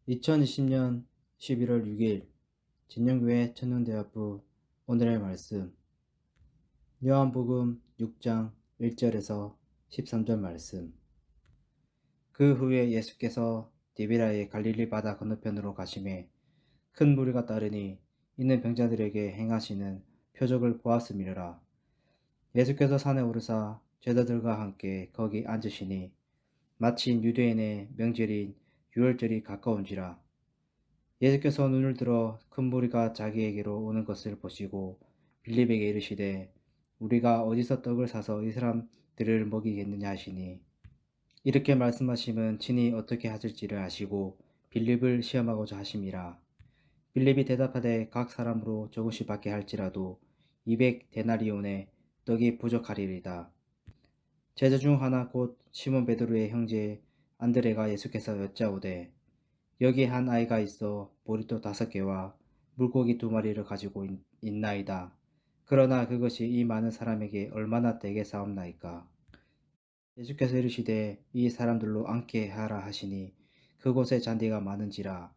2020년 11월 6일 진영교회 천년대학부 오늘의 말씀 요한복음 6장 1절에서 13절 말씀. 그 후에 예수께서 디베라의 갈릴리 바다 건너편으로 가심에 큰 무리가 따르니 이는 병자들에게 행하시는 표적을 보았음이라. 예수께서 산에 오르사 제자들과 함께 거기 앉으시니 마침 유대인의 명절인 유월절이 가까운지라. 예수께서 눈을 들어 큰 무리가 자기에게로 오는 것을 보시고 빌립에게 이르시되 우리가 어디서 떡을 사서 이 사람들을 먹이겠느냐 하시니, 이렇게 말씀하심은 친히 어떻게 하실지를 아시고 빌립을 시험하고자 하심이라. 빌립이 대답하되 각 사람으로 조금씩 받게 할지라도 200데나리온의 떡이 부족하리이다. 제자 중 하나 곧 시몬 베드로의 형제 안드레가 예수께서 여짜오되 여기 한 아이가 있어 보리떡 5개와 물고기 2마리를 가지고 있나이다. 그러나 그것이 이 많은 사람에게 얼마나 되겠사옵나이까. 예수께서 이르시되 이 사람들로 앉게 하라 하시니 그곳에 잔디가 많은지라.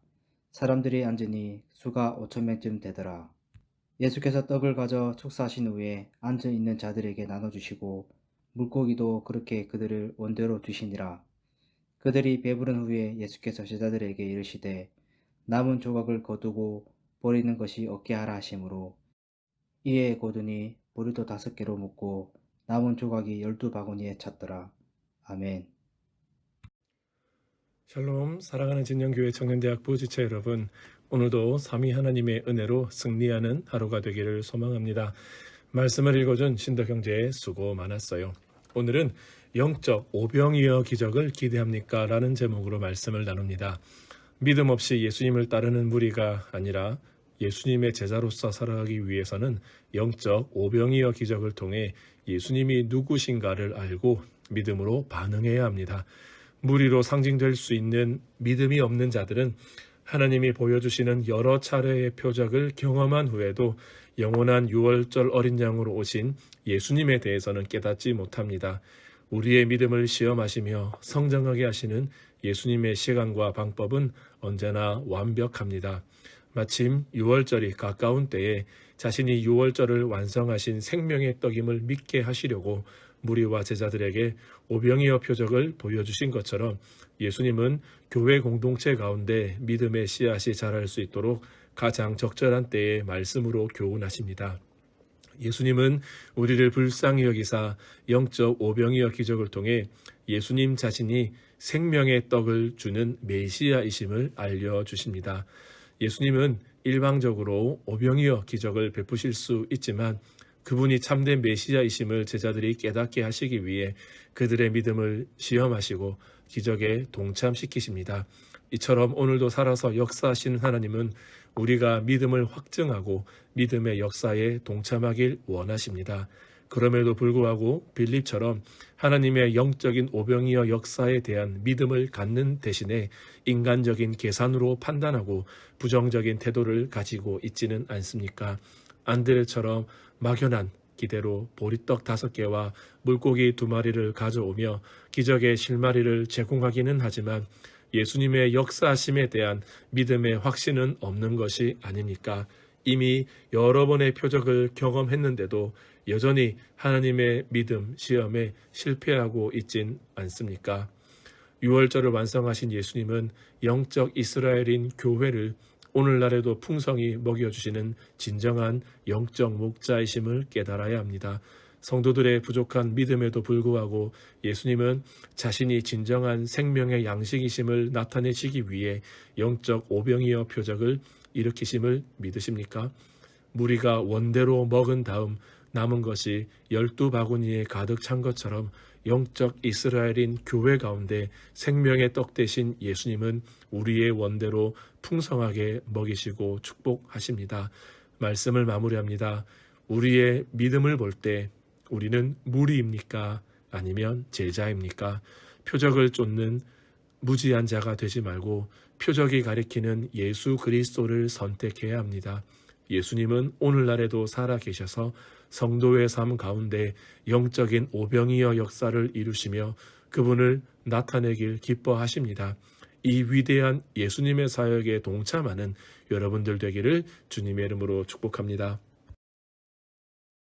사람들이 앉으니 수가 5,000명쯤 되더라. 예수께서 떡을 가져 축사하신 후에 앉아 있는 자들에게 나눠주시고 물고기도 그렇게 그들을 원대로 주시니라. 그들이 배부른 후에 예수께서 제자들에게 이르시되 남은 조각을 거두고 버리는 것이 없게 하라 하시므로 이에 거두니 보리도 5개로 묶고 남은 조각이 12바구니에 찼더라. 아멘. 샬롬, 사랑하는 진영교회 청년대학부 지체 여러분, 오늘도 삼위 하나님의 은혜로 승리하는 하루가 되기를 소망합니다. 말씀을 읽어준 신덕형제의 수고 많았어요. 오늘은 영적 오병이어 기적을 기대합니까? 라는 제목으로 말씀을 나눕니다. 믿음 없이 예수님을 따르는 무리가 아니라 예수님의 제자로서 살아가기 위해서는 영적 오병이어 기적을 통해 예수님이 누구신가를 알고 믿음으로 반응해야 합니다. 무리로 상징될 수 있는 믿음이 없는 자들은 하나님이 보여주시는 여러 차례의 표적을 경험한 후에도 영원한 유월절 어린 양으로 오신 예수님에 대해서는 깨닫지 못합니다. 우리의 믿음을 시험하시며 성장하게 하시는 예수님의 시간과 방법은 언제나 완벽합니다. 마침 유월절이 가까운 때에 자신이 유월절을 완성하신 생명의 떡임을 믿게 하시려고 무리와 제자들에게 오병이어 표적을 보여주신 것처럼 예수님은 교회 공동체 가운데 믿음의 씨앗이 자랄 수 있도록 가장 적절한 때에 말씀으로 교훈하십니다. 예수님은 우리를 불쌍히 여기사 영적 오병이어 기적을 통해 예수님 자신이 생명의 떡을 주는 메시아이심을 알려주십니다. 예수님은 일방적으로 오병이어 기적을 베푸실 수 있지만 그분이 참된 메시아이심을 제자들이 깨닫게 하시기 위해 그들의 믿음을 시험하시고 기적에 동참시키십니다. 이처럼 오늘도 살아서 역사하시는 하나님은 우리가 믿음을 확증하고 믿음의 역사에 동참하길 원하십니다. 그럼에도 불구하고 빌립처럼 하나님의 영적인 오병이어 역사에 대한 믿음을 갖는 대신에 인간적인 계산으로 판단하고 부정적인 태도를 가지고 있지는 않습니까? 안드레처럼 막연한 기대로 보리떡 5개와 물고기 2마리를 가져오며 기적의 실마리를 제공하기는 하지만 예수님의 역사하심에 대한 믿음의 확신은 없는 것이 아닙니까? 이미 여러 번의 표적을 경험했는데도 여전히 하나님의 믿음 시험에 실패하고 있진 않습니까? 유월절을 완성하신 예수님은 영적 이스라엘인 교회를 오늘날에도 풍성히 먹여주시는 진정한 영적 목자이심을 깨달아야 합니다. 성도들의 부족한 믿음에도 불구하고 예수님은 자신이 진정한 생명의 양식이심을 나타내시기 위해 영적 오병이어 표적을 일으키심을 믿으십니까? 무리가 원대로 먹은 다음 남은 것이 12바구니에 가득 찬 것처럼 영적 이스라엘인 교회 가운데 생명의 떡 되신 예수님은 우리의 원대로 풍성하게 먹이시고 축복하십니다. 말씀을 마무리합니다. 우리의 믿음을 볼 때 우리는 무리입니까? 아니면 제자입니까? 표적을 쫓는 무지한 자가 되지 말고 표적이 가리키는 예수 그리스도를 선택해야 합니다. 예수님은 오늘날에도 살아계셔서 성도의 삶 가운데 영적인 오병이어 역사를 이루시며 그분을 나타내길 기뻐하십니다. 이 위대한 예수님의 사역에 동참하는 여러분들 되기를 주님의 이름으로 축복합니다.